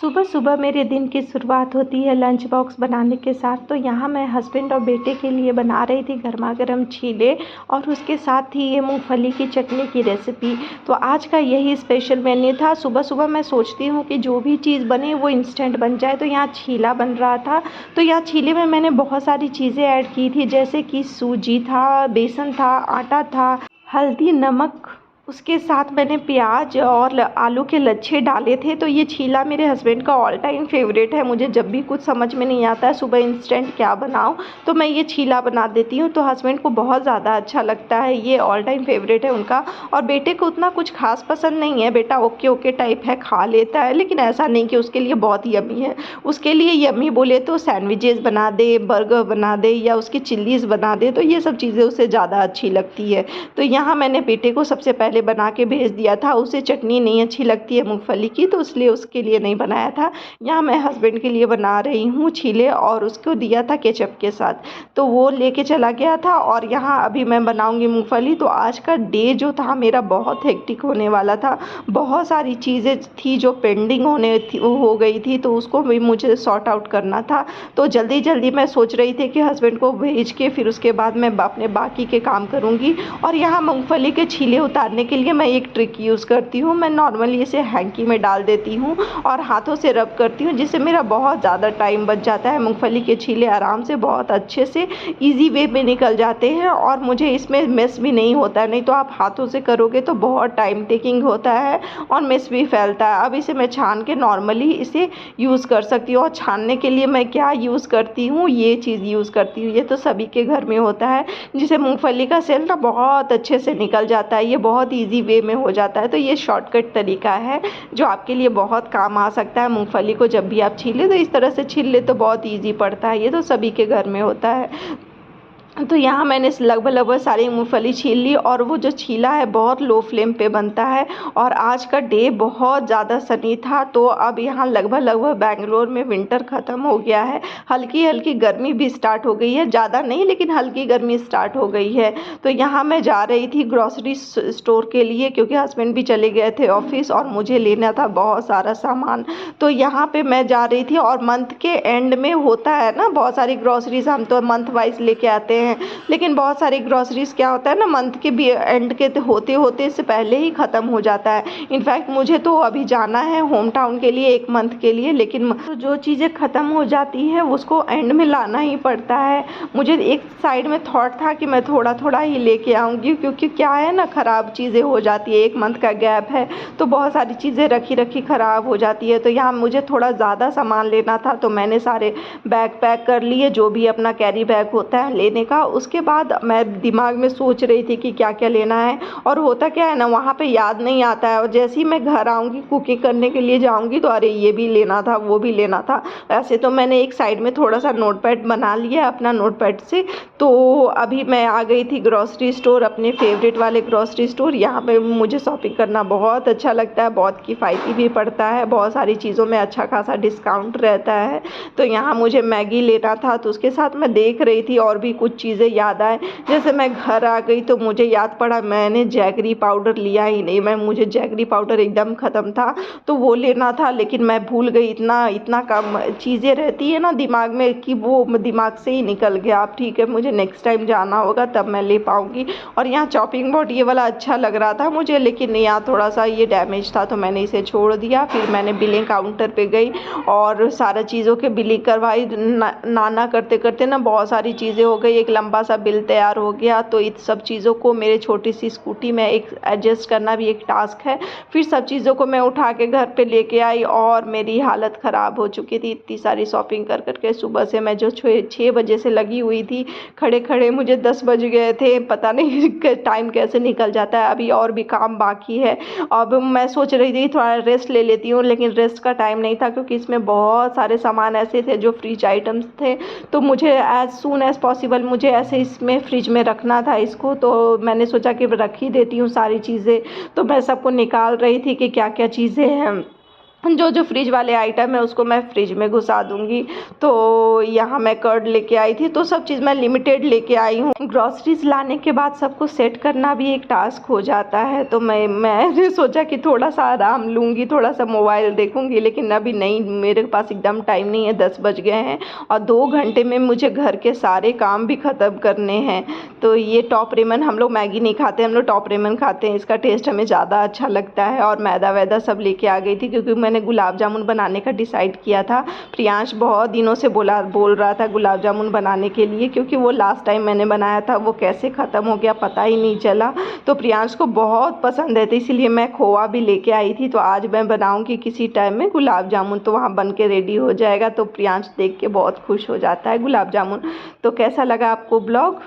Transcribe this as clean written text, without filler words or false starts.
सुबह सुबह मेरे दिन की शुरुआत होती है लंच बॉक्स बनाने के साथ। तो यहाँ मैं हस्बैंड और बेटे के लिए बना रही थी गर्मा गर्म चीले और उसके साथ ही ये मूंगफली की चटनी की रेसिपी। तो आज का यही स्पेशल मेन्यू था। सुबह सुबह मैं सोचती हूँ कि जो भी चीज़ बने वो इंस्टेंट बन जाए। तो यहाँ छीला बन रहा था। तो यहाँ छीले में मैंने बहुत सारी चीज़ें ऐड की थी, जैसे कि सूजी था, बेसन था, आटा था, हल्दी, नमक। उसके साथ मैंने प्याज और आलू के लच्छे डाले थे। तो ये छीला मेरे हस्बैंड का ऑल टाइम फेवरेट है। मुझे जब भी कुछ समझ में नहीं आता है सुबह इंस्टेंट क्या बनाऊँ, तो मैं ये छीला बना देती हूँ। तो हस्बैंड को बहुत ज़्यादा अच्छा लगता है, ये ऑल टाइम फेवरेट है उनका। और बेटे को उतना कुछ खास पसंद नहीं है, बेटा ओके ओके टाइप है, खा लेता है, लेकिन ऐसा नहीं कि उसके लिए बहुत यम्मी है। उसके लिए यम्मी बोले तो सैंडविचेस बना दे, बर्गर बना दे या उसकी चिल्लीज़ बना दे, तो ये सब चीज़ें उसे ज़्यादा अच्छी लगती है। तो यहाँ मैंने बेटे को सबसे पहले बना के भेज दिया था। उसे चटनी नहीं अच्छी लगती है मूंगफली की, तो इसलिए उसके लिए नहीं बनाया था। यहाँ मैं हस्बैंड के लिए बना रही हूँ छीले और उसको दिया था केचप के साथ, तो वो लेके चला गया था। और यहाँ अभी मैं बनाऊंगी मूंगफली। तो आज का डे जो था मेरा बहुत हेक्टिक होने वाला था। बहुत सारी चीज़ें थी जो पेंडिंग होने थी, वो हो गई थी, तो उसको भी मुझे सॉर्ट आउट करना था। तो जल्दी जल्दी मैं सोच रही थी कि हस्बैंड को भेज के फिर उसके बाद मैं अपने बाकी के काम करूँगी। और यहाँ मूंगफली के छीले उतारने के लिए मैं एक ट्रिक यूज़ करती हूँ। मैं नॉर्मली इसे हैंकी में डाल देती हूँ और हाथों से रब करती हूँ, जिससे मेरा बहुत ज़्यादा टाइम बच जाता है। मूंगफली के छीले आराम से बहुत अच्छे से इजी वे में निकल जाते हैं और मुझे इसमें मेस भी नहीं होता है। नहीं तो आप हाथों से करोगे तो बहुत टाइम टेकिंग होता है और मेस भी फैलता है। अब इसे मैं छान के नॉर्मली इसे यूज़ कर सकती हूँ। और छानने के लिए मैं क्या यूज़ करती हूँ, ये चीज़ यूज़ करती हूँ। ये तो सभी के घर में होता है, जिसे मूंगफली का सेल ना बहुत अच्छे से निकल जाता है। ये बहुत ईजी वे में हो जाता है। तो ये शॉर्टकट तरीका है जो आपके लिए बहुत काम आ सकता है। मूंगफली को जब भी आप छीले तो इस तरह से छील ले तो बहुत ईजी पड़ता है। ये तो सभी के घर में होता है। तो यहाँ मैंने लगभग सारी मूंगफली छील ली और वो जो छीला है बहुत लो फ्लेम पे बनता है। और आज का डे बहुत ज़्यादा सनी था। तो अब यहाँ लगभग बेंगलोर में विंटर ख़त्म हो गया है। हल्की हल्की गर्मी भी स्टार्ट हो गई है, ज़्यादा नहीं लेकिन हल्की गर्मी स्टार्ट हो गई है। तो यहाँ मैं जा रही थी ग्रॉसरी स्टोर के लिए, क्योंकि हस्बैंड भी चले गए थे ऑफिस और मुझे लेना था बहुत सारा सामान। तो यहाँ पे मैं जा रही थी और मंथ के एंड में होता है ना बहुत सारी ग्रॉसरीज, हम तो मंथ वाइज लेके आते हैं, लेकिन बहुत सारी ग्रॉसरीज क्या होता है ना मंथ के भी एंड के होते होते से पहले ही ख़त्म हो जाता है। इनफैक्ट मुझे तो अभी जाना है होम टाउन के लिए 1 मंथ के लिए, लेकिन तो जो चीज़ें ख़त्म हो जाती हैं उसको एंड में लाना ही पड़ता है। मुझे एक साइड में थॉट था कि मैं थोड़ा थोड़ा ही लेके आऊँगी, क्योंकि क्या है ना ख़राब चीज़ें हो जाती है। 1 मंथ का गैप है तो बहुत सारी चीज़ें रखी रखी ख़राब हो जाती है। तो यहाँ मुझे थोड़ा ज़्यादा सामान लेना था, तो मैंने सारे बैग पैक कर लिए, जो भी अपना कैरी बैग होता है लेने का। उसके बाद मैं दिमाग में सोच रही थी कि क्या क्या लेना है। और होता क्या है ना, वहाँ पे याद नहीं आता है, और जैसे ही मैं घर आऊँगी कुकिंग करने के लिए जाऊँगी तो अरे ये भी लेना था, वो भी लेना था। ऐसे तो मैंने एक साइड में थोड़ा सा नोटपैड बना लिया अपना नोटपैड से। तो अभी मैं आ गई थी ग्रॉसरी स्टोर, अपने फेवरेट वाले ग्रॉसरी स्टोर। यहाँ पे मुझे शॉपिंग करना बहुत अच्छा लगता है, बहुत किफ़ायती भी पड़ता है, बहुत सारी चीज़ों में अच्छा खासा डिस्काउंट रहता है। तो यहाँ मुझे मैगी लेना था, तो उसके साथ मैं देख रही थी और भी कुछ चीज़ें याद आए। जैसे मैं घर आ गई तो मुझे याद पड़ा मैंने जैगरी पाउडर लिया ही नहीं। मुझे जैगरी पाउडर एकदम ख़त्म था, तो वो लेना था, लेकिन मैं भूल गई। इतना इतना कम चीज़ें रहती है ना दिमाग में कि वो दिमाग से ही निकल गया। अब ठीक है, मुझे नेक्स्ट टाइम जाना होगा तब मैं ले पाऊँगी। और यहाँ चॉपिंग बोर्ड ये वाला अच्छा लग रहा था मुझे, लेकिन यहाँ थोड़ा सा ये डैमेज था तो मैंने इसे छोड़ दिया। फिर मैंने बिलिंग काउंटर पे गई और सारा चीज़ों के बिलिंग करवाई। नाना करते करते ना बहुत सारी चीज़ें हो गई, एक लंबा सा बिल तैयार हो गया। तो इस सब चीज़ों को मेरे छोटी सी स्कूटी में एक एडजस्ट करना भी एक टास्क है। फिर सब चीज़ों को मैं उठा के घर पे लेके आई और मेरी हालत ख़राब हो चुकी थी इतनी सारी शॉपिंग कर करके। सुबह से मैं जो 6 बजे से लगी हुई थी, खड़े खड़े मुझे 10 बज गए थे। पता नहीं टाइम कैसे निकल जाता है। अभी और भी काम बाकी है। अब मैं सोच रही थी थोड़ा रेस्ट ले लेती हूँ, लेकिन रेस्ट का टाइम नहीं था, क्योंकि इसमें बहुत सारे सामान ऐसे थे जो फ्रिज आइटम्स थे। तो मुझे एज़ सून एज़ पॉसिबल मुझे ऐसे इसमें फ्रिज में रखना था इसको। तो मैंने सोचा कि रख ही देती हूँ सारी चीज़ें। तो मैं सबको निकाल रही थी कि क्या क्या चीज़ें हैं। जो फ्रिज वाले आइटम है उसको मैं फ्रिज में घुसा दूँगी। तो यहाँ मैं कर्ड लेके आई थी, तो सब चीज़ मैं लिमिटेड लेके आई हूँ। ग्रॉसरीज़ लाने के बाद सबको सेट करना भी एक टास्क हो जाता है, तो मैंने सोचा कि थोड़ा-सा आराम लूँगी, थोड़ा-सा मोबाइल देखूँगी, लेकिन अभी नहीं, मेरे पास एकदम टाइम नहीं है, 10 बज गए हैं और 2 घंटे में मुझे घर के सारे काम भी ख़त्म करने हैं। तो ये टॉप रेमन, हम लोग मैगी नहीं खाते, हम लोग टॉप रेमन खाते हैं, इसका टेस्ट हमें ज़्यादा अच्छा लगता है। और मैदा-वैदा सब लेके आ गई थी, क्योंकि मैंने गुलाब जामुन बनाने का डिसाइड किया था। प्रियांश बहुत दिनों से बोल रहा था गुलाब जामुन बनाने के लिए, क्योंकि वो लास्ट टाइम मैंने बनाया था वो कैसे ख़त्म हो गया पता ही नहीं चला। तो प्रियांश को बहुत पसंद है, तो इसीलिए मैं खोआ भी लेके आई थी। तो आज मैं बनाऊँगी किसी टाइम में गुलाब जामुन, तो वहाँ बन के रेडी हो जाएगा। तो प्रियांश देख के बहुत खुश हो जाता है गुलाब जामुन। तो कैसा लगा आपको ब्लॉग?